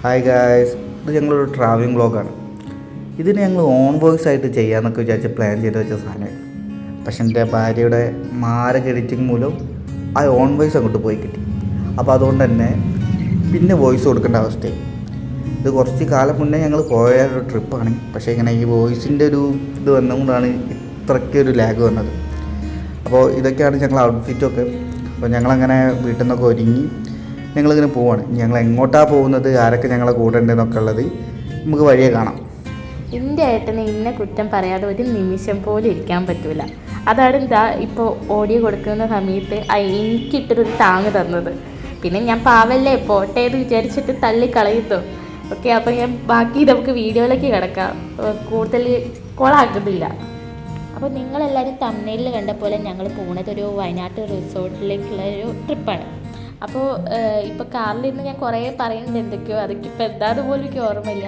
Hi guys, ഇത് ഞങ്ങളൊരു travelling വ്ളോഗാണ്. ഇതിന് ഞങ്ങൾ ഓൺ വോയിസ് ആയിട്ട് ചെയ്യാമെന്നൊക്കെ വിചാരിച്ച് പ്ലാൻ ചെയ്ത് വെച്ച സാധനമായിരുന്നു. പക്ഷെ എൻ്റെ ഭാര്യയുടെ മാരക എഡിറ്റിംഗ് മൂലം ആ ഓൺ വോയിസ് അങ്ങോട്ട് പോയി കിട്ടി. അപ്പോൾ അതുകൊണ്ട് തന്നെ പിന്നെ വോയിസ് കൊടുക്കേണ്ട അവസ്ഥയായി. ഇത് കുറച്ച് കാലം മുന്നേ ഞങ്ങൾ പോയ ഒരു ട്രിപ്പാണ്. പക്ഷേ ഇങ്ങനെ ഈ വോയിസിൻ്റെ ഒരു ഇത് വന്നുകൊണ്ടാണ് ഇത്രയ്ക്കൊരു ലാഗ് വന്നത്. അപ്പോൾ ഇതൊക്കെയാണ് ഞങ്ങൾ ഔട്ട്ഫിറ്റൊക്കെ. അപ്പോൾ ഞങ്ങളങ്ങനെ വീട്ടിൽ നിന്നൊക്കെ ഒരുങ്ങി ഞങ്ങളിങ്ങനെ പോവാണ്. ഞങ്ങൾ എങ്ങോട്ടാണ് പോകുന്നത്, ആരൊക്കെ ഞങ്ങളെ കൂടെ ഉണ്ടെന്നൊക്കെ ഉള്ളത് നമുക്ക് വഴിയെ കാണാം. എൻ്റെ ഏട്ടന് ഇന്ന കുറ്റം പറയാതെ ഒരു നിമിഷം പോലും ഇരിക്കാൻ പറ്റില്ല. അതാണ് എന്താ ഇപ്പോൾ ഓഡിയോ കൊടുക്കുന്ന സമയത്ത് എനിക്കിട്ടൊരു താങ്ങ് തന്നത്. പിന്നെ ഞാൻ പാവല്ലേ പോട്ടെ എന്ന് വിചാരിച്ചിട്ട് തള്ളിക്കളയുന്നു. ഓക്കെ, അപ്പോൾ ഞാൻ ബാക്കി നമുക്ക് വീഡിയോയിലേക്ക് കിടക്കാം, കൂടുതൽ കോളാക്കുന്നില്ല. അപ്പോൾ നിങ്ങളെല്ലാവരും തമിഴ്നാട്ടിൽ കണ്ട പോലെ ഞങ്ങൾ പോകുന്നതൊരു വയനാട്ട് റിസോർട്ടിലേക്കുള്ള ഒരു ട്രിപ്പാണ്. അപ്പോൾ ഇപ്പോൾ കാറിലിരുന്ന് ഞാൻ കുറേ പറയുന്നുണ്ട് എന്തൊക്കെയോ, അതൊക്കെ ഇപ്പോൾ എന്താണെന്ന് പോലും എനിക്ക് ഓർമ്മയില്ല.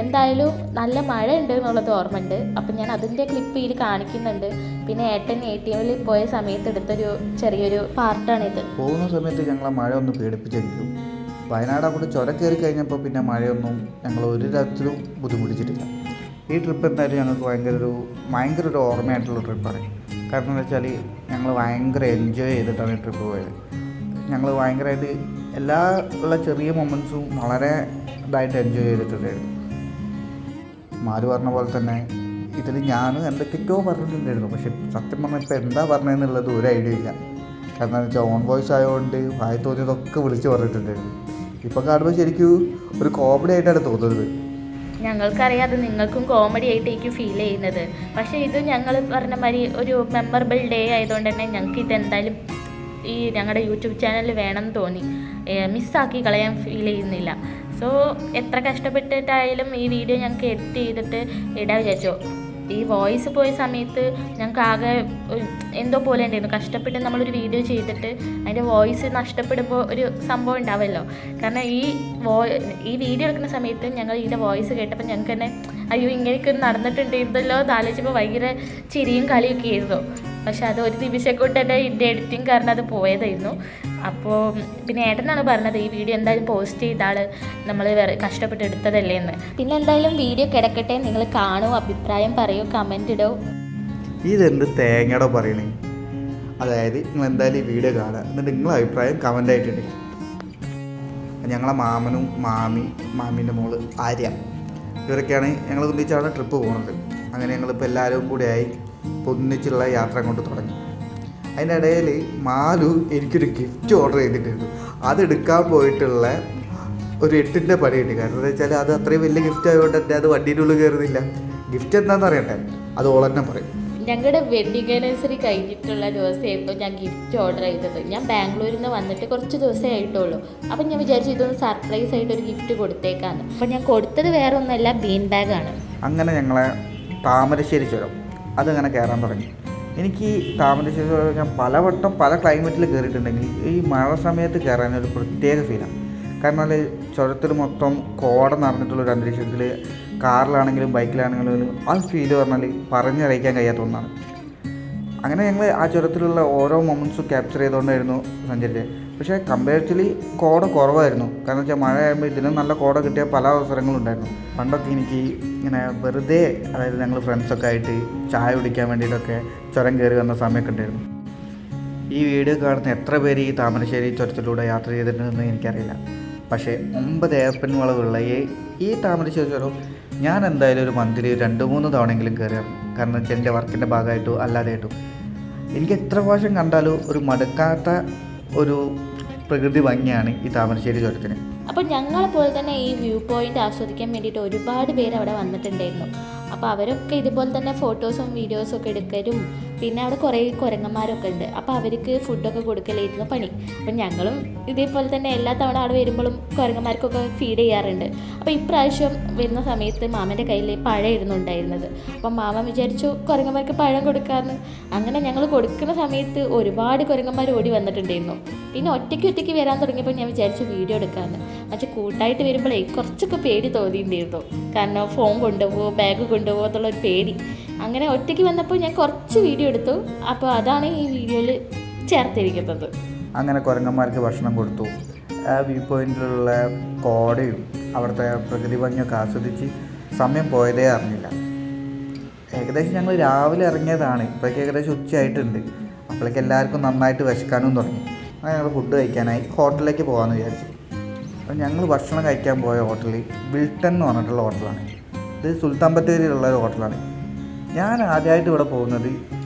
എന്തായാലും നല്ല മഴ ഉണ്ട് എന്നുള്ളത് ഓർമ്മയുണ്ട്. അപ്പം ഞാൻ അതിൻ്റെ ക്ലിപ്പ് ഇതിൽ കാണിക്കുന്നുണ്ട്. പിന്നെ ഏട്ടൻ ATMൽ പോയ സമയത്ത് എടുത്തൊരു ചെറിയൊരു പാർട്ടാണിത്. പോകുന്ന സമയത്ത് ഞങ്ങളെ മഴ ഒന്ന് പേടിപ്പിച്ചെങ്കിലും വയനാട് അങ്ങോട്ട് ചുരം കയറി കഴിഞ്ഞപ്പോൾ പിന്നെ മഴയൊന്നും ഞങ്ങൾ ഒരു തരത്തിലും ബുദ്ധിമുട്ടിച്ചിട്ടില്ല. ഈ ട്രിപ്പ് എന്തായാലും ഞങ്ങൾക്ക് ഭയങ്കര ഒരു ഓർമ്മയായിട്ടുള്ള ട്രിപ്പാണ്. കാരണം എന്താ വെച്ചാൽ ഞങ്ങൾ ഭയങ്കര എൻജോയ് ചെയ്തിട്ടാണ് ഈ ട്രിപ്പ് പോയത്. ഞങ്ങൾ ഭയങ്കരമായിട്ട് എല്ലാ ഉള്ള ചെറിയ മൊമെൻറ്റ്സും വളരെ ഇതായിട്ട് എൻജോയ് ചെയ്തിട്ടുണ്ടായിരുന്നു. മാര് പറഞ്ഞ പോലെ തന്നെ ഇതിൽ ഞാനും എന്തൊക്കെയോ പറഞ്ഞിട്ടുണ്ടായിരുന്നു. പക്ഷെ സത്യം പറഞ്ഞാൽ ഇപ്പോൾ എന്താ പറഞ്ഞതെന്നുള്ളത് ഒരു ഐഡിയ ഇല്ല. കാരണം എന്താ വെച്ചാൽ ഓൺ വോയിസ് ആയതുകൊണ്ട് വായി തോന്നിയതൊക്കെ വിളിച്ച് പറഞ്ഞിട്ടുണ്ടായിരുന്നു. ഇപ്പോൾ കാണുമ്പോൾ ശരിക്കും ഒരു കോമഡി ആയിട്ടാണ് തോന്നുന്നത്. ഞങ്ങൾക്കറിയാം അത് നിങ്ങൾക്കും കോമഡി ആയിട്ടേക്കും ഫീൽ ചെയ്യുന്നത്. പക്ഷേ ഇത് ഞങ്ങൾ പറഞ്ഞ മാതിരി ഒരു മെമ്മറബിൾ ഡേ ആയതുകൊണ്ട് തന്നെ ഞങ്ങൾക്ക് ഇതെന്തായാലും ഈ ഞങ്ങളുടെ യൂട്യൂബ് ചാനലിൽ വേണമെന്ന് തോന്നി. മിസ്സാക്കി കളയാൻ ഫീൽ ചെയ്യുന്നില്ല. സോ എത്ര കഷ്ടപ്പെട്ടിട്ടായാലും ഈ വീഡിയോ ഞങ്ങൾക്ക് എഡിറ്റ് ചെയ്തിട്ട് ഇടാൻ വിചാരിച്ചു. ഈ വോയിസ് പോയ സമയത്ത് ഞങ്ങൾക്ക് ആകെ എന്തോ പോലെ ഉണ്ടായിരുന്നു. കഷ്ടപ്പെട്ട് നമ്മളൊരു വീഡിയോ ചെയ്തിട്ട് അതിൻ്റെ വോയിസ് നഷ്ടപ്പെടുമ്പോൾ ഒരു സംഭവം ഉണ്ടാവുമല്ലോ. കാരണം ഈ വീഡിയോ എടുക്കുന്ന സമയത്ത് ഞങ്ങൾ ഇതിൻ്റെ വോയിസ് കേട്ടപ്പോൾ ഞങ്ങൾക്ക് തന്നെ അയ്യോ ഇങ്ങനെയൊക്കെ നടന്നിട്ടുണ്ടായിരുന്നല്ലോ എന്ന് ആലോചിച്ചപ്പോൾ ഭയങ്കര ചിരിയും കളിയൊക്കെ ആയിരുന്നു. പക്ഷെ അത് ഒരു നിമിഷം കൊണ്ട് തന്നെ ഇതിൻ്റെ എഡിറ്റിംഗ് കാരണം അത് പോയതായിരുന്നു. അപ്പോൾ പിന്നെ ഏട്ടനാണ് പറഞ്ഞത് ഈ വീഡിയോ എന്തായാലും പോസ്റ്റ് ചെയ്താൽ നമ്മൾ വേറെ കഷ്ടപ്പെട്ട് എടുത്തതല്ലേ എന്ന്. പിന്നെ എന്തായാലും വീഡിയോ കിടക്കട്ടെ, നിങ്ങൾ കാണൂ, അഭിപ്രായം പറയൂ, കമൻ്റ് ഇടൂ. ഇതെന്ത് തേങ്ങയുടെ പറയണേ. അതായത് നിങ്ങൾ എന്തായാലും ഈ വീഡിയോ കാണുക, എന്നിട്ട് നിങ്ങളെ അഭിപ്രായം കമൻ്റായിട്ടുണ്ട്. ഞങ്ങളെ മാമനും മാമീൻ്റെ മോള് ആര്യ, ഇവരൊക്കെയാണ് ഞങ്ങൾ ഒന്നിച്ചാണ് ട്രിപ്പ് പോകുന്നത്. അങ്ങനെ ഞങ്ങളിപ്പോൾ എല്ലാവരും കൂടെയായി ഒന്നിച്ചുള്ള യാത്ര കൊണ്ട് തുടങ്ങി. അതിൻ്റെ ഇടയിൽ മാലു എനിക്കൊരു ഗിഫ്റ്റ് ഓർഡർ ചെയ്തിട്ടുണ്ട്. അതെടുക്കാൻ പോയിട്ടുള്ള ഒരു 8ൻ്റെ പണിയുണ്ട്. കാരണം എന്താ വെച്ചാൽ അത് അത്രയും വലിയ ഗിഫ്റ്റ് ആയതുകൊണ്ട് തന്നെ അത് വണ്ടീൻ്റെ ഉള്ളിൽ കയറുന്നില്ല. ഗിഫ്റ്റ് എന്താണെന്ന് അറിയട്ടെ, അത് ഓൾ തന്നെ പറയും. ഞങ്ങളുടെ വെഡ്ഡിങ് ആനിവേഴ്സറി കഴിഞ്ഞിട്ടുള്ള ദിവസമായിരുന്നു ഞാൻ ഗിഫ്റ്റ് ഓർഡർ ചെയ്തത്. ഞാൻ ബാംഗ്ലൂരിൽ നിന്ന് വന്നിട്ട് കുറച്ച് ദിവസമേ ആയിട്ടുള്ളൂ. അപ്പം ഞാൻ വിചാരിച്ചു ഇതൊന്ന് സർപ്രൈസ് ആയിട്ട് ഒരു ഗിഫ്റ്റ് കൊടുത്തേക്കാന്ന്. അപ്പം ഞാൻ കൊടുത്തത് വേറെ ഒന്നുമല്ല, ബീൻ ബാഗാണ്. അങ്ങനെ ഞങ്ങളെ താമരശ്ശേരി ചുരം അതങ്ങനെ കയറാൻ തുടങ്ങി. എനിക്ക് താമരശ്ശേരി ചുരം ഞാൻ പലവട്ടം പല ക്ലൈമറ്റിൽ കയറിയിട്ടുണ്ടെങ്കിൽ ഈ മഴ സമയത്ത് കയറാനൊരു പ്രത്യേക ഫീലാണ്. കാരണം അത് ചുരത്തിൽ മൊത്തം കോട നിറഞ്ഞിട്ടുള്ളൊരു അന്തരീക്ഷത്തിൽ കാറിലാണെങ്കിലും ബൈക്കിലാണെങ്കിലും ആ ഫീല് പറഞ്ഞാൽ പറഞ്ഞറിയിക്കാൻ കഴിയാത്ത ഒന്നാണ്. അങ്ങനെ ഞങ്ങൾ ആ ചുരത്തിലുള്ള ഓരോ മൊമെൻറ്റ്സും ക്യാപ്ചർ ചെയ്തുകൊണ്ടായിരുന്നു സഞ്ചരിച്ചത്. പക്ഷേ കമ്പാരിറ്റീവ്ലി കോട കുറവായിരുന്നു. കാരണം വെച്ചാൽ മഴ ആകുമ്പോൾ ഇതിനും നല്ല കോട കിട്ടിയ പല അവസരങ്ങളുണ്ടായിരുന്നു. പണ്ടൊക്കെ എനിക്ക് ഇങ്ങനെ വെറുതെ, അതായത് ഞങ്ങൾ ഫ്രണ്ട്സൊക്കെ ആയിട്ട് ചായ കുടിക്കാൻ വേണ്ടിയിട്ടൊക്കെ ചുരം കയറി വന്ന സമയമൊക്കെ ഉണ്ടായിരുന്നു. ഈ വീഡിയോ കാണുന്ന എത്ര പേര് ഈ താമരശ്ശേരി ചുരത്തിലൂടെ യാത്ര ചെയ്തിട്ടുണ്ടെന്ന് എനിക്കറിയില്ല. പക്ഷേ 9 ഏപ്പൻ വളവുള്ള ഈ താമരശ്ശേരി ചുരം ഞാൻ എന്തായാലും ഒരു മന്തിൽ 2-3 തവണയെങ്കിലും കയറിയാണ്. കാരണം വെച്ചാൽ എൻ്റെ വർക്കിൻ്റെ ഭാഗമായിട്ടോ അല്ലാതെയായിട്ടോ എനിക്ക് എത്ര പ്രാവശ്യം കണ്ടാലും ഒരു മടുക്കാത്ത ഒരു പ്രകൃതി ഭംഗിയാണ് ഈ താമരശ്ശേരി ചുരത്തിന്. അപ്പോൾ ഞങ്ങളെപ്പോലെ തന്നെ ഈ വ്യൂ പോയിൻ്റ് ആസ്വദിക്കാൻ വേണ്ടിയിട്ട് ഒരുപാട് പേര് അവിടെ വന്നിട്ടുണ്ടായിരുന്നു. അപ്പോൾ അവരൊക്കെ ഇതുപോലെ തന്നെ ഫോട്ടോസും വീഡിയോസും ഒക്കെ എടുക്കലും പിന്നെ അവിടെ കുറേ കുരങ്ങന്മാരൊക്കെ ഉണ്ട്. അപ്പോൾ അവർക്ക് ഫുഡൊക്കെ കൊടുക്കലായിരുന്നു പണി. അപ്പം ഞങ്ങളും ഇതേപോലെ തന്നെ എല്ലാ തവണ അവിടെ വരുമ്പോഴും കുരങ്ങന്മാർക്കൊക്കെ ഫീഡ് ചെയ്യാറുണ്ട്. അപ്പോൾ ഇപ്രാവശ്യം വരുന്ന സമയത്ത് മാമൻ്റെ കയ്യിൽ പഴമായിരുന്നു ഉണ്ടായിരുന്നത്. അപ്പം മാമൻ വിചാരിച്ചു കുരങ്ങന്മാർക്ക് പഴം കൊടുക്കാമെന്ന്. അങ്ങനെ ഞങ്ങൾ കൊടുക്കുന്ന സമയത്ത് ഒരുപാട് കുരങ്ങന്മാർ ഓടി വന്നിട്ടുണ്ടായിരുന്നു. പിന്നെ ഒറ്റയ്ക്ക് വരാൻ തുടങ്ങിയപ്പോൾ ഞാൻ വിചാരിച്ചു വീഡിയോ എടുക്കാമെന്ന്. പക്ഷേ കൂട്ടായിട്ട് വരുമ്പോഴേ കുറച്ചൊക്കെ പേടി തോന്നിയിട്ടുണ്ടായിരുന്നു. കാരണം ഫോൺ കൊണ്ടുപോകുമോ ബാഗ് കൊണ്ടുപോകുമോ എന്നുള്ളൊരു പേടി. അങ്ങനെ ഒറ്റയ്ക്ക് വന്നപ്പോൾ ഞാൻ കുറച്ച് വീഡിയോ എടുത്തു. അപ്പോൾ അതാണ് ഈ വീഡിയോയിൽ ചേർത്തിരിക്കുന്നത്. അങ്ങനെ കുരങ്ങന്മാർക്ക് ഭക്ഷണം കൊടുത്തു. ആ വ്യൂ പോയിൻറ്റിലുള്ള കോടയും അവിടുത്തെ പ്രകൃതി ഭംഗിയൊക്കെ ആസ്വദിച്ച് സമയം പോയതേ അറിഞ്ഞില്ല. ഏകദേശം ഞങ്ങൾ രാവിലെ ഇറങ്ങിയതാണ്, ഇപ്പോഴേക്ക് ഏകദേശം ഉച്ചയായിട്ടുണ്ട്. അപ്പോഴേക്ക് എല്ലാവർക്കും നന്നായിട്ട് വിശക്കാനും തുടങ്ങി. അങ്ങനെ ഞങ്ങൾ ഫുഡ് കഴിക്കാനായി ഹോട്ടലിലേക്ക് പോകാമെന്ന് വിചാരിച്ചു. അപ്പോൾ ഞങ്ങൾ ഭക്ഷണം കഴിക്കാൻ പോയ ഹോട്ടൽ ബിൽട്ടൺ എന്ന് പറഞ്ഞിട്ടുള്ള ഹോട്ടലാണ്. ഇത് സുൽത്താൻ ബത്തേരിയിലുള്ള ഒരു ഹോട്ടലാണ്. ഞാൻ ആദ്യമായിട്ട് ഇവിടെ പോകുന്നത്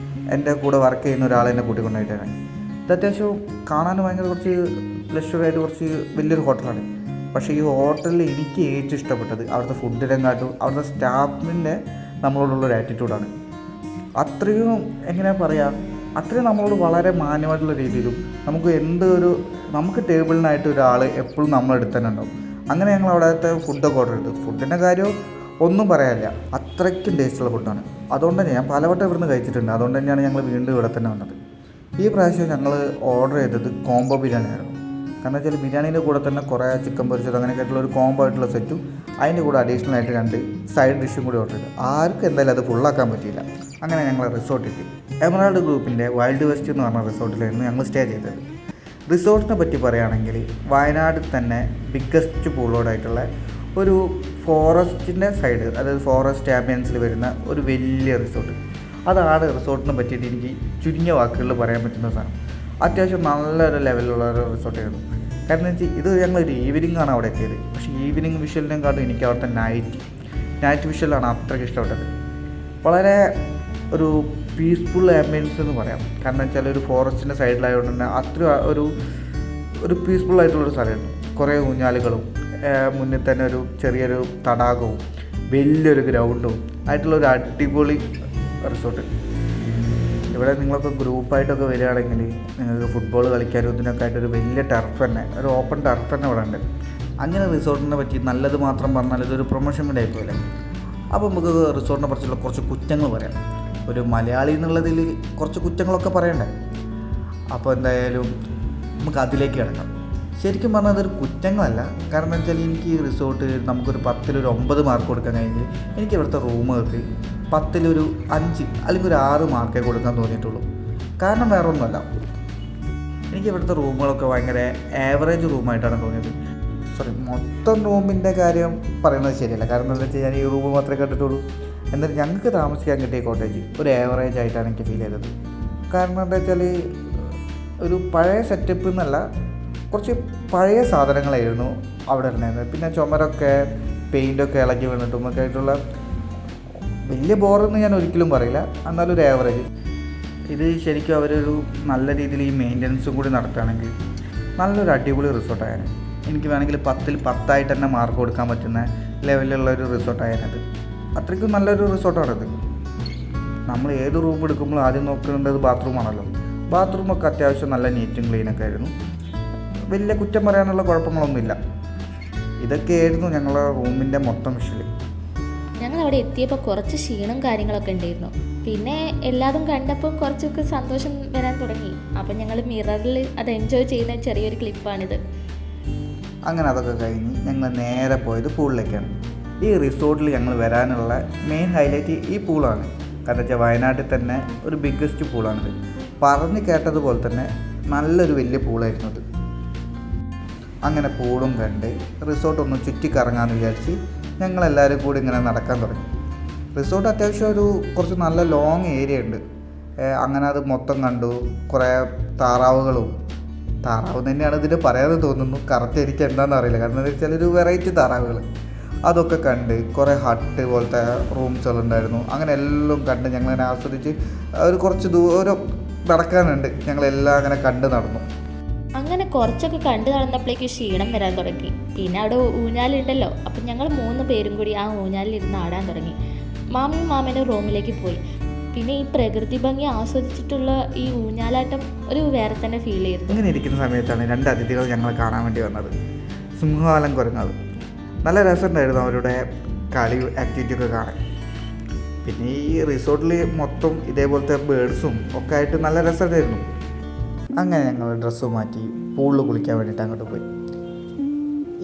എൻ്റെ കൂടെ വർക്ക് ചെയ്യുന്ന ഒരാൾ എന്നെ കൂട്ടിക്കൊണ്ടുപോയിട്ടാണ്. ഇത് അത്യാവശ്യം കാണാൻ ഭയങ്കര കുറച്ച് ലക്ഷറായിട്ട് കുറച്ച് വലിയൊരു ഹോട്ടലാണ്. പക്ഷേ ഈ ഹോട്ടലിൽ എനിക്ക് ഏറ്റവും ഇഷ്ടപ്പെട്ടത് അവിടുത്തെ ഫുഡിനെക്കാട്ടും അവിടുത്തെ സ്റ്റാഫിൻ്റെ നമ്മളോടുള്ളൊരു ആറ്റിറ്റ്യൂഡാണ്. അത്രയും എങ്ങനെയാണ് പറയുക, അത്രയും നമ്മളോട് വളരെ മാന്യമായിട്ടുള്ള രീതിയിലും നമുക്ക് ടേബിളിനായിട്ട് ഒരാൾ എപ്പോഴും നമ്മളെടുത്ത് തന്നെ ഉണ്ടാവും. അങ്ങനെ ഞങ്ങൾ അവിടുത്തെ ഫുഡൊക്കെ ഓർഡർ ചെയ്തു. ഫുഡിൻ്റെ കാര്യം ഒന്നും പറയാനില്ല, അത്രയ്ക്കും ടേസ്റ്റുള്ള ഫുഡാണ്. അതുകൊണ്ട് തന്നെ ഞാൻ പലവട്ടം ഇവിടുന്ന് കഴിച്ചിട്ടുണ്ട്. അതുകൊണ്ട് തന്നെയാണ് ഞങ്ങൾ വീണ്ടും ഇവിടെ തന്നെ വന്നത്. ഈ പ്രാവശ്യം ഞങ്ങൾ ഓർഡർ ചെയ്തത് കോംബോ ബിരിയാണിയായിരുന്നു. കാരണം വെച്ചാൽ ബിരിയാണീൻ്റെ കൂടെ തന്നെ കുറേ ചിക്കൻ പൊരിച്ചത് അങ്ങനെയൊക്കെ ആയിട്ടുള്ള ഒരു കോംബോ ആയിട്ടുള്ള സെറ്റും അതിൻ്റെ കൂടെ അഡീഷണൽ ആയിട്ട് 2 സൈഡ് ഡിഷും കൂടി ഓർഡർ ചെയ്തു. ആർക്കും എന്തായാലും അത് ഫുള്ളാക്കാൻ പറ്റിയില്ല. അങ്ങനെ ഞങ്ങൾ റിസോർട്ടിൽ എമറാൾഡ് ഗ്രൂപ്പിൻ്റെ വൈൽഡ് വെസ്റ്റ് എന്ന് പറഞ്ഞ റിസോർട്ടിലായിരുന്നു ഞങ്ങൾ സ്റ്റേ ചെയ്തത്. റിസോർട്ടിനെ പറ്റി പറയുകയാണെങ്കിൽ വയനാട്ടിൽ തന്നെ ബിഗ്ഗസ്റ്റ് പൂളോടായിട്ടുള്ള ഒരു ഫോറസ്റ്റിൻ്റെ സൈഡ്, അതായത് ഫോറസ്റ്റ് ആംബിയൻസിൽ വരുന്ന ഒരു വലിയ റിസോർട്ട്. അതാണ് റിസോർട്ടിനെ പറ്റിയിട്ട് എനിക്ക് ചുരുങ്ങിയ വാക്കുകളിൽ പറയാൻ പറ്റുന്ന സാധനം. അത്യാവശ്യം നല്ലൊരു ലെവലിലുള്ള ഒരു റിസോർട്ടായിരുന്നു. കാരണം വെച്ചാൽ ഇത് ഞങ്ങളൊരു ഈവനിങ് ആണ് അവിടെ എത്തിയത്. പക്ഷേ ഈവനിങ് വിഷ്വലിനെക്കാട്ടും എനിക്ക് അവിടുത്തെ നൈറ്റ് വിഷ്വലാണ് അത്രയ്ക്ക് ഇഷ്ടപ്പെട്ടത്. വളരെ ഒരു പീസ്ഫുൾ ആംബിയൻസ് എന്ന് പറയാം. കാരണം വെച്ചാൽ ഒരു ഫോറസ്റ്റിൻ്റെ സൈഡിലായതുകൊണ്ട് തന്നെ അത്ര ഒരു പീസ്ഫുൾ ആയിട്ടുള്ളൊരു സ്ഥലമായിരുന്നു. കുറേ ഊഞ്ഞാലുകളും മുന്നിൽ തന്നെ ഒരു ചെറിയൊരു തടാകവും വലിയൊരു ഗ്രൗണ്ടും ആയിട്ടുള്ളൊരു അടിപൊളി റിസോർട്ട്. ഇവിടെ നിങ്ങളൊക്കെ ഗ്രൂപ്പായിട്ടൊക്കെ വരികയാണെങ്കിൽ നിങ്ങൾക്ക് ഫുട്ബോൾ കളിക്കാനും ഇതിനൊക്കെ ആയിട്ടൊരു വലിയ ടർഫ് തന്നെ, ഒരു ഓപ്പൺ ടർഫ് തന്നെ ഇവിടെ ഉണ്ട്. അങ്ങനെ റിസോർട്ടിനെ പറ്റി നല്ലത് മാത്രം പറഞ്ഞാൽ ഇതൊരു പ്രൊമോഷൻ വീഡിയോ ആയിപ്പോലെ. അപ്പോൾ നമുക്ക് റിസോർട്ടിനെ കുറിച്ചുള്ള കുറച്ച് കുറ്റങ്ങൾ പറയാം. ഒരു മലയാളി എന്നുള്ളതിൽ കുറച്ച് കുറ്റങ്ങളൊക്കെ പറയണ്ടേ. അപ്പോൾ എന്തായാലും നമുക്ക് അതിലേക്ക് കിടക്കാം. ശരിക്കും പറഞ്ഞാൽ അതൊരു കുറ്റങ്ങളല്ല. കാരണം എന്താ വെച്ചാൽ എനിക്ക് ഈ റിസോർട്ട് നമുക്കൊരു 10ൽ ഒരു 9 മാർക്ക് കൊടുക്കാൻ കഴിഞ്ഞെങ്കിൽ എനിക്ക് ഇവിടുത്തെ റൂമുകൾക്ക് 10ൽ ഒരു 5 അല്ലെങ്കിൽ ഒരു 6 മാർക്കേ കൊടുക്കാൻ തോന്നിയിട്ടുള്ളൂ. കാരണം വേറെ ഒന്നുമല്ല, എനിക്ക് ഇവിടുത്തെ റൂമുകളൊക്കെ ഭയങ്കര ആവറേജ് റൂമായിട്ടാണ് തോന്നിയത്. മൊത്തം റൂമിൻ്റെ കാര്യം പറയുന്നത് ശരിയല്ല. കാരണം എന്താ വെച്ചാൽ ഞാൻ ഈ റൂം മാത്രമേ കണ്ടിട്ടുള്ളൂ. എന്നാൽ ഞങ്ങൾക്ക് താമസിക്കാൻ കിട്ടിയ കോട്ടേജ് ഒരു ആവറേജ് ആയിട്ടാണ് എനിക്ക് ഫീൽ ചെയ്തത്. കാരണം എന്താ വെച്ചാൽ ഒരു പഴയ സെറ്റപ്പ് എന്നല്ല, കുറച്ച് പഴയ സാധനങ്ങളായിരുന്നു അവിടെ ഉണ്ടായിരുന്നത്. പിന്നെ ചുമരൊക്കെ പെയിൻ്റൊക്കെ ഇളകി വീണിട്ടും ഒക്കെ ആയിട്ടുള്ള വലിയ ബോറെന്ന് ഞാൻ ഒരിക്കലും പറയില്ല, എന്നാലും ഒരു ആവറേജ്. ഇത് ശരിക്കും അവരൊരു നല്ല രീതിയിൽ ഈ മെയിൻ്റനൻസും കൂടി നടത്തുകയാണെങ്കിൽ നല്ലൊരു അടിപൊളി റിസോർട്ടായാണ്. എനിക്ക് വേണമെങ്കിൽ 10ൽ 10 തന്നെ മാർക്ക് കൊടുക്കാൻ പറ്റുന്ന ലെവലിലുള്ള ഒരു റിസോർട്ടായിരുന്നത്. അത്രയ്ക്കും നല്ലൊരു റിസോർട്ടാണത്. നമ്മൾ ഏത് റൂം എടുക്കുമ്പോൾ ആദ്യം നോക്കേണ്ടത് ബാത്റൂമാണല്ലോ. ബാത്റൂമൊക്കെ അത്യാവശ്യം നല്ല നീറ്റും ക്ലീനൊക്കെ ആയിരുന്നു. വലിയ കുറ്റം പറയാനുള്ള കുഴപ്പങ്ങളൊന്നുമില്ല. ഇതൊക്കെയായിരുന്നു ഞങ്ങളുടെ റൂമിൻ്റെ മൊത്തം വിഷ്വൽ. ഞങ്ങൾ അവിടെ എത്തിയപ്പോൾ കുറച്ച് ക്ഷീണം കാര്യങ്ങളൊക്കെ ഉണ്ടായിരുന്നു. പിന്നെ എല്ലാതും കണ്ടപ്പോൾ കുറച്ചൊക്കെ സന്തോഷം വരാൻ തുടങ്ങി. അപ്പം ഞങ്ങൾ മിററിൽ അത് എൻജോയ് ചെയ്യുന്ന ചെറിയൊരു ക്ലിപ്പാണിത്. അങ്ങനെ അതൊക്കെ കഴിഞ്ഞ് ഞങ്ങൾ നേരെ പോയത് പൂളിലേക്കാണ്. ഈ റിസോർട്ടിൽ ഞങ്ങൾ വരാനുള്ള മെയിൻ ഹൈലൈറ്റ് ഈ പൂളാണ്. കാരണം വെച്ചാൽ വയനാട്ടിൽ തന്നെ ഒരു ബിഗ്ഗസ്റ്റ് പൂളാണിത്. പറഞ്ഞ് കേട്ടതുപോലെ തന്നെ നല്ലൊരു വലിയ പൂളായിരുന്നു അത്. അങ്ങനെ പൂളും കണ്ട് റിസോർട്ടൊന്ന് ചുറ്റിക്കറങ്ങാമെന്ന് വിചാരിച്ച് ഞങ്ങളെല്ലാവരും കൂടി ഇങ്ങനെ നടക്കാൻ തുടങ്ങി. റിസോർട്ട് അത്യാവശ്യം ഒരു കുറച്ച് നല്ല ലോങ് ഏരിയ ഉണ്ട്. അങ്ങനെ അത് മൊത്തം കണ്ടു. കുറേ താറാവ് തന്നെയാണ് ഇതിന് പറയാമെന്ന് തോന്നുന്നു. കറക്റ്റ് എനിക്ക് എന്താണെന്ന് അറിയില്ല. കാരണം എന്താ വെച്ചാൽ ഒരു വെറൈറ്റി താറാവുകൾ അതൊക്കെ കണ്ട് കുറേ ഹട്ട് പോലത്തെ റൂംസുകളുണ്ടായിരുന്നു. അങ്ങനെ എല്ലാം കണ്ട് ഞങ്ങളതിനെ ആസ്വദിച്ച് ഒരു കുറച്ച് ദൂരം നടക്കാനുണ്ട്. ഞങ്ങളെല്ലാം അങ്ങനെ കണ്ട് നടന്നു. അങ്ങനെ കുറച്ചൊക്കെ കണ്ടു നടന്നപ്പോഴേക്ക് ക്ഷീണം വരാൻ തുടങ്ങി. പിന്നെ അവിടെ ഊഞ്ഞാലുണ്ടല്ലോ. അപ്പം ഞങ്ങൾ 3 പേരും കൂടി ആ ഊഞ്ഞാലിലിരുന്ന് ആടാൻ തുടങ്ങി. മാമനും റൂമിലേക്ക് പോയി. പിന്നെ ഈ പ്രകൃതി ഭംഗി ആസ്വദിച്ചിട്ടുള്ള ഈ ഊഞ്ഞാലാട്ടം ഒരു വേറെ തന്നെ ഫീൽ ചെയ്തു. ഇങ്ങനെ ഇരിക്കുന്ന സമയത്താണ് 2 അതിഥികൾ ഞങ്ങളെ കാണാൻ വേണ്ടി വന്നത്. സിംഹവാലൻ കുരങ്ങുകൾ. നല്ല രസമുണ്ടായിരുന്നു അവരുടെ കളി ആക്ടിവിറ്റി ഒക്കെ കാണാൻ. പിന്നെ ഈ റിസോർട്ടിൽ മൊത്തം ഇതേപോലത്തെ ബേഡ്സും ഒക്കെ ആയിട്ട് നല്ല രസമായിരുന്നു. അങ്ങനെ ഞങ്ങൾ ഡ്രസ്സ് മാറ്റി പൂളിൽ കുളിക്കാൻ വേണ്ടിയിട്ട് അങ്ങോട്ട് പോയി.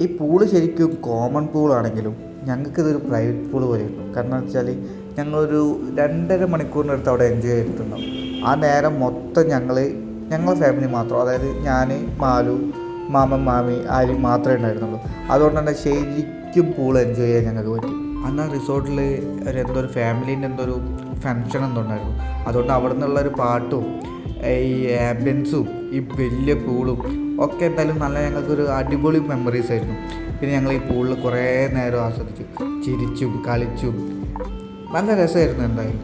ഈ പൂള് ശരിക്കും കോമൺ പൂളാണെങ്കിലും ഞങ്ങൾക്കിതൊരു പ്രൈവറ്റ് പൂള് പോലെയുള്ളൂ. കാരണം എന്ന് വെച്ചാൽ ഞങ്ങളൊരു 2.5 മണിക്കൂറിനടുത്ത് അവിടെ എൻജോയ് ചെയ്തിട്ടുണ്ടാവും. ആ നേരം മൊത്തം ഞങ്ങളെ ഫാമിലി മാത്രം, അതായത് ഞാൻ, മാലു, മാമൻ, മാമി, ആരും മാത്രമേ ഉണ്ടായിരുന്നുള്ളൂ. അതുകൊണ്ട് തന്നെ ശരിക്കും ശരിക്കും പൂൾ എൻജോയ് ചെയ്യാൻ ഞങ്ങൾക്ക് പറ്റി. അന്ന് ആ റിസോർട്ടിൽ എന്തോ ഒരു ഫാമിലീൻ്റെ എന്തോ ഒരു ഫങ്ഷൻ എന്തോ ഉണ്ടായിരുന്നു. അതുകൊണ്ട് അവിടെ നിന്നുള്ളൊരു പാട്ടും ഈ ആംബിയൻസും ഈ വലിയ പൂളും ഒക്കെ എന്തായാലും നല്ല ഞങ്ങൾക്കൊരു അടിപൊളി മെമ്മറീസ് ആയിരുന്നു. പിന്നെ ഞങ്ങൾ ഈ പൂളിൽ കുറേ നേരം ആസ്വദിച്ചു, ചിരിച്ചും കളിച്ചും നല്ല രസമായിരുന്നു. എന്തായാലും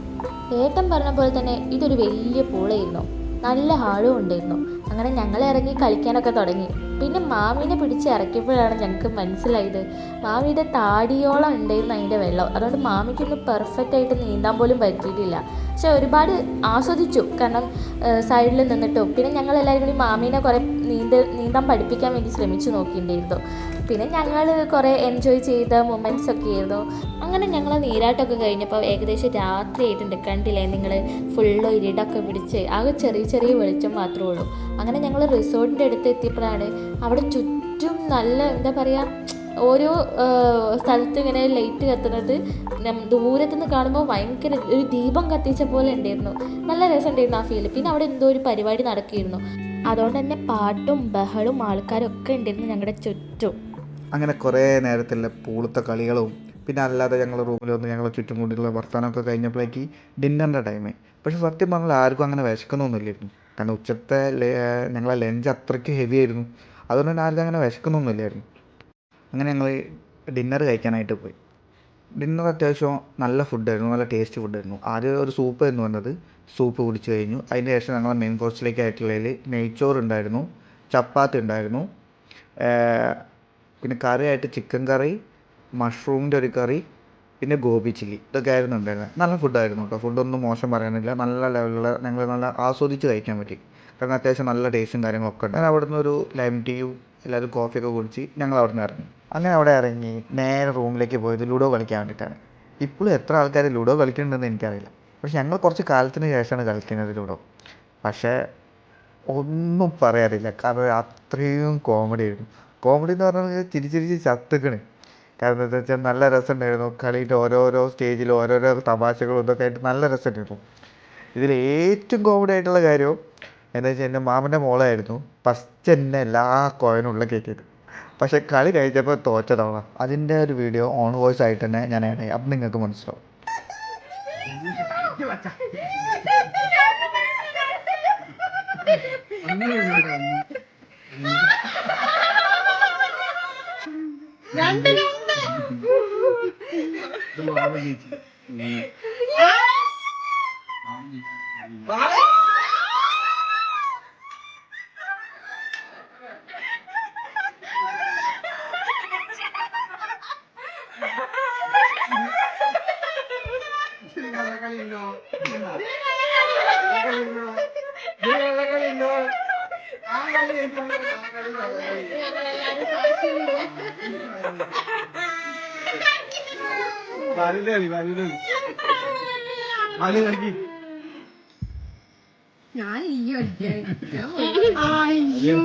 ഏട്ടൻ പറഞ്ഞ പോലെ തന്നെ ഇതൊരു വലിയ പൂളായിരുന്നു, നല്ല ആഴവും ഉണ്ടായിരുന്നു. അങ്ങനെ ഞങ്ങൾ ഇറങ്ങി കളിക്കാനൊക്കെ തുടങ്ങി. പിന്നെ മാമീനെ പിടിച്ച് ഇറക്കിയപ്പോഴാണ് ഞങ്ങൾക്ക് മനസ്സിലായത് മാമിയുടെ താടിയോളം ഉണ്ടായിരുന്നു അതിൻ്റെ വെള്ളം. അതുകൊണ്ട് മാമിക്കൊന്നും പെർഫെക്റ്റ് ആയിട്ട് നീന്താൻ പോലും പറ്റിയിട്ടില്ല. പക്ഷെ ഒരുപാട് ആസ്വദിച്ചു, കാരണം സൈഡിൽ നിന്നിട്ടും. പിന്നെ ഞങ്ങളെല്ലാവരും കൂടി മാമീനെ കുറേ നീന്താൻ പഠിപ്പിക്കാൻ വേണ്ടി ശ്രമിച്ചു നോക്കിയിട്ടുണ്ടായിരുന്നു. പിന്നെ ഞങ്ങൾ കുറേ എൻജോയ് ചെയ്ത മൊമെൻറ്റ്സ് ഒക്കെ ആയിരുന്നു. അങ്ങനെ ഞങ്ങൾ നീരാട്ടമൊക്കെ കഴിഞ്ഞപ്പോൾ ഏകദേശം രാത്രി ആയിട്ടുണ്ട്. കണ്ടില്ലേ നിങ്ങൾ, ഫുള്ള് ഇരുടൊക്കെ പിടിച്ച് ആകെ ചെറിയ ചെറിയ വെളിച്ചം മാത്രമേ ഉള്ളൂ. അങ്ങനെ ഞങ്ങൾ റിസോർട്ടിൻ്റെ അടുത്ത് എത്തിയപ്പോഴാണ് അവിടെ ചുറ്റും നല്ല എന്താ പറയുക, ഓരോ സ്ഥലത്ത് ഇങ്ങനെ ലൈറ്റ് കത്തുന്നത് ദൂരത്തു നിന്ന് കാണുമ്പോൾ ഭയങ്കര ഒരു ദീപം കത്തിച്ച പോലെ ഉണ്ടായിരുന്നു. നല്ല രസമുണ്ടായിരുന്നു ആ ഫീല്. പിന്നെ അവിടെ എന്തോ ഒരു പരിപാടി നടക്കുകയായിരുന്നു. അതുകൊണ്ട് തന്നെ പാട്ടും ബഹളും ആൾക്കാരും ഒക്കെ ഉണ്ടായിരുന്നു ഞങ്ങളുടെ ചുറ്റും. അങ്ങനെ കുറേ നേരത്തുള്ള പൂളത്തെ കളികളും പിന്നെ അല്ലാതെ ഞങ്ങൾ റൂമിൽ വന്ന് ഞങ്ങൾ ചുറ്റും കൂടിയുള്ള വർത്തമാനമൊക്കെ കഴിഞ്ഞപ്പോഴേക്ക് ഡിന്നറിൻ്റെ ടൈം. പക്ഷേ സത്യം പറഞ്ഞാൽ ആർക്കും അങ്ങനെ വിശക്കുന്നൊന്നുമില്ലായിരുന്നു. കാരണം ഉച്ചത്തെ ഞങ്ങളെ ലഞ്ച് അത്രയ്ക്ക് ഹെവി ആയിരുന്നു. അതുകൊണ്ട് തന്നെ ആർക്കും അങ്ങനെ വിശക്കുന്നൊന്നുമില്ലായിരുന്നു. അങ്ങനെ ഞങ്ങൾ ഡിന്നർ കഴിക്കാനായിട്ട് പോയി. ഡിന്നർ അത്യാവശ്യം നല്ല ഫുഡായിരുന്നു, നല്ല ടേസ്റ്റ് ഫുഡായിരുന്നു. ആദ്യം ഒരു സൂപ്പായിരുന്നു വന്നത്, സൂപ്പ് കുടിച്ച് കഴിഞ്ഞു. അതിന് ശേഷം ഞങ്ങൾ മെയിൻ കോഴ്സിലേക്കായിട്ടുള്ളതിൽ നെയ്ച്ചോറുണ്ടായിരുന്നു, ചപ്പാത്തി ഉണ്ടായിരുന്നു, പിന്നെ കറിയായിട്ട് ചിക്കൻ കറി, മഷ്റൂമിൻ്റെ ഒരു കറി, പിന്നെ ഗോബി ചില്ലി, ഇതൊക്കെ ആയിരുന്നു ഉണ്ടായിരുന്നത്. നല്ല ഫുഡായിരുന്നു കേട്ടോ. ഫുഡൊന്നും മോശം പറയാനില്ല. നല്ല ലെവലിൽ ഞങ്ങൾ നല്ല ആസ്വദിച്ച് കഴിക്കാൻ പറ്റി. കാരണം അത്യാവശ്യം നല്ല ടേസ്റ്റും കാര്യങ്ങളൊക്കെ ഉണ്ട്. അങ്ങനെ അവിടെ നിന്നൊരു ലൈം ടീയും എല്ലാവരും കോഫിയൊക്കെ കുടിച്ച് ഞങ്ങൾ അവിടെ നിന്ന് ഇറങ്ങി. അങ്ങനെ അവിടെ ഇറങ്ങി നേരെ റൂമിലേക്ക് പോയത് ലുഡോ കളിക്കാൻ വേണ്ടിയിട്ടാണ്. ഇപ്പോഴും എത്ര ആൾക്കാർ ലുഡോ കളിക്കുന്നുണ്ടെന്ന് എനിക്കറിയില്ല. പക്ഷെ ഞങ്ങൾ കുറച്ച് കാലത്തിന് ശേഷമാണ് കളിക്കുന്നത് ലുഡോ. പക്ഷേ ഒന്നും പറയാനില്ല, കാരണം അത്രയും കോമഡി ആയിരുന്നു. കോമഡി എന്ന് പറഞ്ഞാൽ ചിരിച്ചിരിച്ച് ചത്തുക്കണ്. കാരണം എന്താ വെച്ചാൽ നല്ല രസമുണ്ടായിരുന്നു. കളിയുടെ ഓരോരോ സ്റ്റേജിലും ഓരോരോ തമാശകളും ഇതൊക്കെ ആയിട്ട് നല്ല രസമുണ്ടായിരുന്നു. ഇതിൽ ഏറ്റവും കോമഡി ആയിട്ടുള്ള കാര്യം എന്താ വെച്ചാൽ എൻ്റെ മാമൻ്റെ മോളായിരുന്നു ഫസ്റ്റ് എന്നെ എല്ലാ കോയിനുള്ളിൽ കയറ്റിയത്. പക്ഷേ കളി കഴിച്ചപ്പോൾ തോറ്റതാണ്. അതിൻ്റെ ഒരു വീഡിയോ ഓൺ വോയിസ് ആയിട്ട് തന്നെ ഞാൻ ആഡ് ചെയ്യാം, അപ്പം നിങ്ങൾക്ക് മനസ്സിലാവും. ഞാൻ ഈ അയ്യോ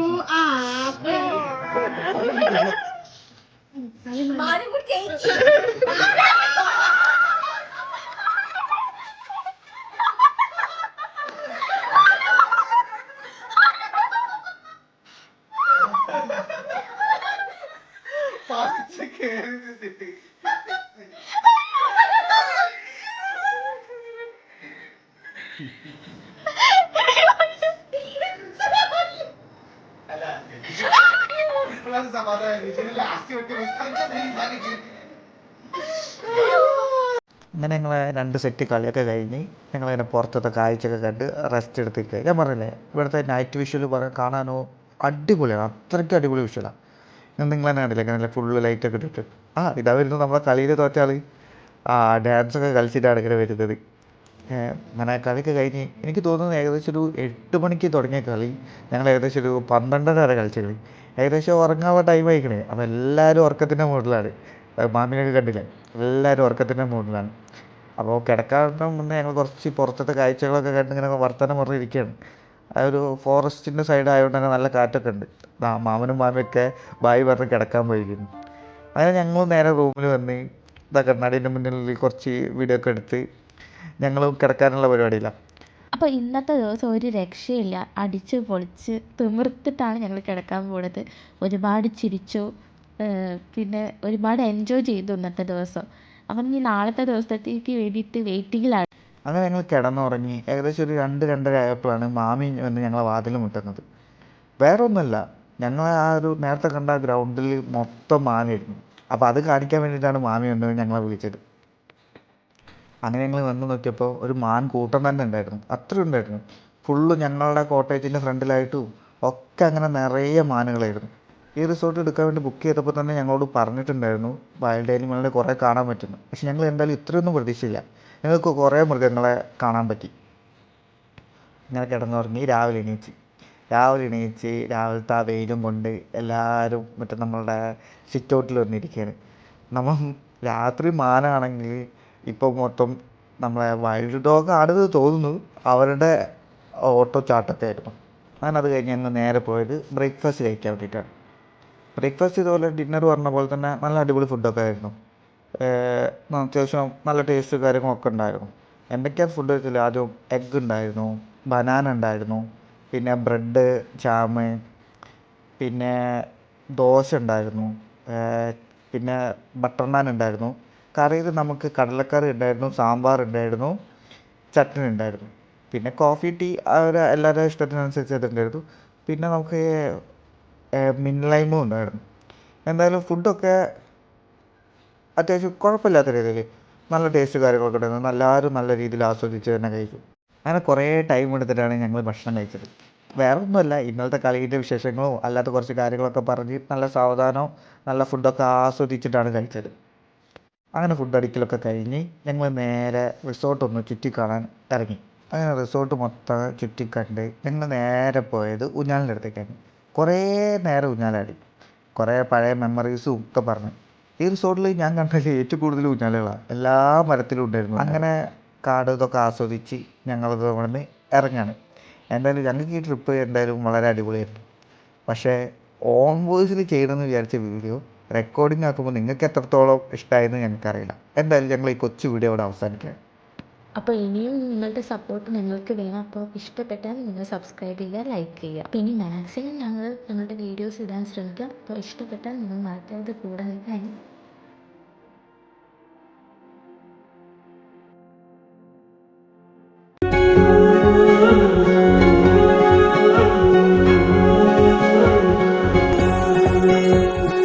അങ്ങനെ ഞങ്ങൾ 2 സെറ്റ് കളിയൊക്കെ കഴിഞ്ഞ് ഞങ്ങളിങ്ങനെ പുറത്തത്തെ കാഴ്ചയൊക്കെ കണ്ട് റെസ്റ്റ് എടുത്തിരിക്കുക. ഞാൻ പറഞ്ഞില്ലേ, ഇവിടുത്തെ നൈറ്റ് വിഷ്വൽ കാണാനോ അടിപൊളിയാണ്, അത്രയ്ക്ക് അടിപൊളി വിഷ്വലാണ്. നിങ്ങൾ തന്നെ കണ്ടില്ലേ, നല്ല ഫുള്ള് ലൈറ്റൊക്കെ ഇട്ടിട്ട്. ഇതാ വരുന്നത് നമ്മളെ കളിയിൽ തോറ്റ ആൾ. ഡാൻസൊക്കെ കളിച്ചിട്ടാണ് ഇങ്ങനെ വരുന്നത്. അങ്ങനെ കളിയൊക്കെ കഴിഞ്ഞ് എനിക്ക് തോന്നുന്നത് ഏകദേശം ഒരു 8 മണിക്ക് തുടങ്ങിയ കളി ഞങ്ങൾ ഏകദേശം ഒരു 12:30 വരെ കളിച്ച കളി. ഏകദേശം ഉറങ്ങാനുള്ള ടൈം ആയിക്കണേ. അപ്പോൾ എല്ലാവരും ഉറക്കത്തിൻ്റെ മൂഡിലാണ്. മാമിനൊക്കെ കണ്ടില്ലേ, എല്ലാവരും ഉറക്കത്തിൻ്റെ മൂഡിലാണ്. അപ്പോൾ കിടക്കാറുടെ മുന്നേ ഞങ്ങൾ കുറച്ച് പുറത്തത്തെ കാഴ്ചകളൊക്കെ കണ്ട് ഇങ്ങനെ വർത്തമാനം പറഞ്ഞിരിക്കുകയാണ്. ഒരു ഫോറസ്റ്റിൻ്റെ സൈഡ് ആയതുകൊണ്ട് തന്നെ നല്ല കാറ്റൊക്കെ ഉണ്ട്. മാമനും മാമിയൊക്കെ ബായ് പറഞ്ഞ് കിടക്കാൻ പോയിരിക്കുന്നു. അങ്ങനെ ഞങ്ങൾ നേരെ റൂമിൽ വന്ന് കണ്ണാടീൻ്റെ മുന്നിൽ കുറച്ച് വീഡിയോ ഒക്കെ എടുത്ത് ഞങ്ങൾ കിടക്കാനുള്ള പരിപാടിയിലാണ്. അപ്പോൾ ഇന്നത്തെ ദിവസം ഒരു രക്ഷയില്ല, അടിച്ച് പൊളിച്ച് തിമിർത്തിട്ടാണ് ഞങ്ങൾ കിടക്കാൻ പോകുന്നത്. ഒരുപാട് ചിരിച്ചു, പിന്നെ ഒരുപാട് എൻജോയ് ചെയ്തു ഇന്നത്തെ ദിവസം. അപ്പം ഇനി നാളത്തെ ദിവസത്തേക്ക് വേണ്ടിയിട്ട് വെയിറ്റിങ്ങിലാണ്. അങ്ങനെ ഞങ്ങൾ കിടന്നുറങ്ങി. ഏകദേശം ഒരു 2-2:30 ആയപ്പോഴാണ് മാമി വന്ന് ഞങ്ങളെ വാതിൽ മുട്ടുന്നത്. വേറെ ഒന്നുമല്ല, ഞങ്ങൾ ആ ഒരു നേരത്തെ കണ്ട ഗ്രൗണ്ടിൽ മൊത്തം മാനായിരുന്നു. അപ്പോൾ അത് കാണിക്കാൻ വേണ്ടിയിട്ടാണ് മാമി വന്ന് ഞങ്ങളെ വിളിച്ചത്. അങ്ങനെ ഞങ്ങൾ വന്ന് നോക്കിയപ്പോൾ ഒരു മാൻ കൂട്ടം തന്നെ ഉണ്ടായിരുന്നു. അത്രയും ഉണ്ടായിരുന്നു. ഫുള്ള് ഞങ്ങളുടെ കോട്ടേജിൻ്റെ ഫ്രണ്ടിലായിട്ടും ഒക്കെ അങ്ങനെ നിറയെ മാനുകളായിരുന്നു. ഈ റിസോർട്ട് എടുക്കാൻ വേണ്ടി ബുക്ക് ചെയ്തപ്പോൾ തന്നെ ഞങ്ങളോട് പറഞ്ഞിട്ടുണ്ടായിരുന്നു വൈൽഡ് ആനിമലിനെ കുറേ കാണാൻ പറ്റുന്നു. പക്ഷെ ഞങ്ങൾ എന്തായാലും ഇത്രയൊന്നും പ്രതീക്ഷയില്ല. ഞങ്ങൾക്ക് കുറേ മൃഗങ്ങളെ കാണാൻ പറ്റി. ഇങ്ങനെ കിടന്നുറങ്ങി രാവിലെ എണീച്ച് രാവിലത്തെ ആ വെയിലും കൊണ്ട് എല്ലാവരും മറ്റേ നമ്മളുടെ സിറ്റ് ഔട്ടിൽ വന്നിരിക്കുകയാണ്. നമ്മൾ രാത്രി മാനാണെങ്കിൽ ഇപ്പോൾ മൊത്തം നമ്മളെ വൈൽഡ് ഡോഗ് ആണെന്ന് തോന്നുന്നു, അവരുടെ ഓട്ടോ ചാട്ടമൊക്കെ ആയിരുന്നു. അങ്ങനെ അത് കഴിഞ്ഞ് ഞങ്ങൾ നേരെ പോയത് ബ്രേക്ക്ഫാസ്റ്റ് കഴിക്കാൻ വേണ്ടിയിട്ടാണ്. ബ്രേക്ക്ഫാസ്റ്റ് ഇതുപോലെ ഡിന്നർ പറഞ്ഞ പോലെ തന്നെ നല്ല അടിപൊളി ഫുഡൊക്കെ ആയിരുന്നു. അത്യാവശ്യം നല്ല ടേസ്റ്റ് കാര്യങ്ങളൊക്കെ ഉണ്ടായിരുന്നു. എന്തൊക്കെയാണ് ഫുഡ് വെച്ചാൽ ആദ്യം എഗ്ഗ് ഉണ്ടായിരുന്നു, ബനാന ഉണ്ടായിരുന്നു, പിന്നെ ബ്രെഡ്, ജാം, പിന്നെ ദോശ ഉണ്ടായിരുന്നു, പിന്നെ ബട്ടർ നാൻ ഉണ്ടായിരുന്നു. കറിയിൽ നമുക്ക് കടലക്കറി ഉണ്ടായിരുന്നു, സാമ്പാർ ഉണ്ടായിരുന്നു, ചട്നി ഉണ്ടായിരുന്നു. പിന്നെ കോഫി, ടീ അവർ എല്ലാവരുടെ ഇഷ്ടത്തിനനുസരിച്ച് അതുണ്ടായിരുന്നു. പിന്നെ നമുക്ക് മിൻറ്റ് ലൈമും ഉണ്ടായിരുന്നു. എന്തായാലും ഫുഡൊക്കെ അത്യാവശ്യം കുഴപ്പമില്ലാത്ത രീതിയിൽ നല്ല ടേസ്റ്റ് കാര്യങ്ങളൊക്കെ ഉണ്ടായിരുന്നു. എല്ലാവരും നല്ല രീതിയിൽ ആസ്വദിച്ച് തന്നെ കഴിച്ചു. അങ്ങനെ കുറേ ടൈം എടുത്തിട്ടാണ് ഞങ്ങൾ ഭക്ഷണം കഴിച്ചത്. വേറെ ഒന്നുമല്ല, ഇന്നലത്തെ കളീൻ്റെ വിശേഷങ്ങളോ അല്ലാത്ത കുറച്ച് കാര്യങ്ങളൊക്കെ പറഞ്ഞ് നല്ല സാവധാനം നല്ല ഫുഡൊക്കെ ആസ്വദിച്ചിട്ടാണ് കഴിച്ചത്. അങ്ങനെ ഫുഡ് അടിക്കലൊക്കെ കഴിഞ്ഞ് ഞങ്ങൾ നേരെ റിസോർട്ടൊന്ന് ചുറ്റിക്കാണാൻ ഇറങ്ങി. അങ്ങനെ റിസോർട്ട് മൊത്തം ചുറ്റിക്കണ്ട് ഞങ്ങൾ നേരെ പോയത് ഊഞ്ഞാലിൻ്റെ അടുത്തേക്കാണ്. കുറേ നേരം ഊഞ്ഞാലാടി, കുറേ പഴയ മെമ്മറീസും ഒക്കെ പറഞ്ഞു. ഈ റിസോർട്ടിൽ ഞാൻ കണ്ടതിൽ ഏറ്റവും കൂടുതൽ ഊഞ്ഞാലുകളാണ്, എല്ലാ മരത്തിലും ഉണ്ടായിരുന്നു. അങ്ങനെ കാട് ഇതൊക്കെ ആസ്വദിച്ച് ഞങ്ങളിത് അവിടെ നിന്ന് ഇറങ്ങാണ്. എന്തായാലും ഞങ്ങൾക്ക് ഈ ട്രിപ്പ് എന്തായാലും വളരെ അടിപൊളിയായിരുന്നു. പക്ഷേ ഓൺ വോയിസിൽ ചെയ്യണമെന്ന് വിചാരിച്ച വീഡിയോ റെക്കോർഡിംഗ് ആക്കുമ്പോൾ നിങ്ങൾക്ക് എത്രത്തോളം ഇഷ്ടമായെന്ന് ഞങ്ങൾക്കറിയില്ല. എന്തായാലും ഞങ്ങൾ ഈ കൊച്ചു വീഡിയോ അവിടെ അവസാനിക്കാം. അപ്പോൾ ഇനിയും നിങ്ങളുടെ സപ്പോർട്ട് ഞങ്ങൾക്ക് വേണം. അപ്പോൾ ഇഷ്ടപ്പെട്ടാൽ നിങ്ങൾ സബ്സ്ക്രൈബ് ചെയ്യുക, ലൈക്ക് ചെയ്യുക. അപ്പോൾ ഇനി മാക്സിമം ഞങ്ങളുടെ വീഡിയോസ് ഇടാൻ ശ്രമിക്കാം. അപ്പോൾ ഇഷ്ടപ്പെട്ടാൽ നിങ്ങൾ മറക്കാതെ കൂടെ നിൽക്കാൻ